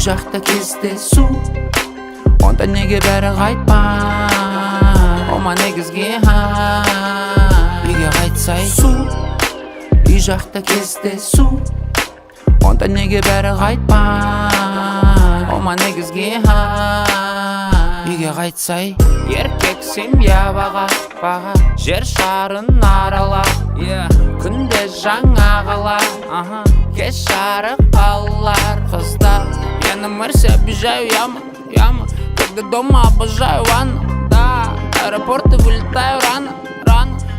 жақта кездесу, онда неге бәрі қайтпай? Ома негізге үйге қайтсай су. Үй жақта кездесу, онда неге бәрі қайтпай? Ома негізге үйге қайтсай. Еркек семья баға, жер шарын арала, күнде жаңа қала, кеш жарық балалар, қыздар. Я на Марсе обижаю яму, когда дома обожаю ванну, да. Аэропорты вылетаю рано,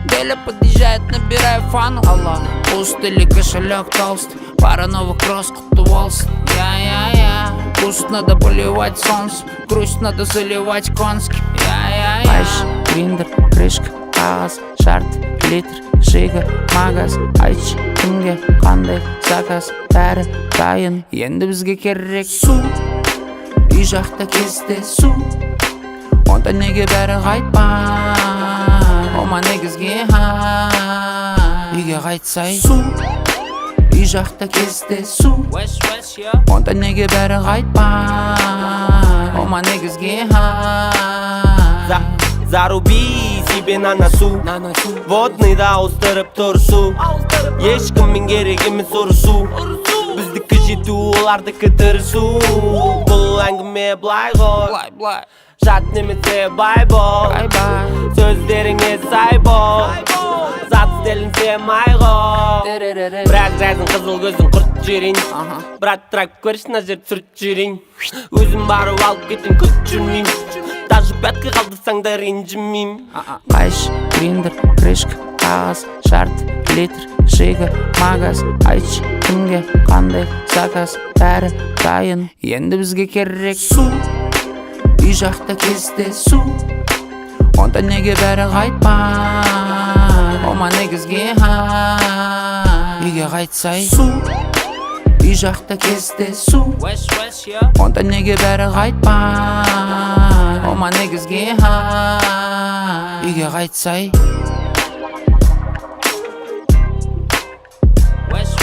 Деля подъезжает, набираю фану. Пуст или кошелек толстый, пара новых кросс, құтты болсын. Грусть надо поливать солнце, грусть надо заливать конский. Айш, гриндер, крышка, қағаз, шарт, литр, жига, магаз. Айтшы, кімге қандай заказ, бәрі дайын, енді бізге керек су. Үй жақта кездесу, онда неге бәрі қайтпай? Ома негізге үйге қайтсай су. Үй жақта кездесу, онда неге бәрі қайтпай? Ома негізге Заруби себе на носу, водныйда ауыстырып тұрсу. Ешкіммен керек емес ұрысу, біздікі жету, олардікі тырысу. Бұл әңгіме былай ғой, жат немесе бай бол, сөздеріңе сай бол, зат стелінсе май ғой. Бірақ жайдың қызыл көзін құрт жерін, брат трак көрші на жер түсірт жерін. Өзім барып алып кетін күт жүрмейм, даже пятка қалдырсаң да ренжімейм. Айш, гриндер, крышка, қағаз, шарт, литр, жига, магаз. Айтшы, кімге қандай заказ, бәрі дайын, енді бізге керек су. Үй жақта кездесу, онда неге бәрі қайтпай? Ома негізге үйге қайтсай су. Үй жақта кездесу, онда неге бәрі қайтпай? Ома негізге үйге қайтсай. West,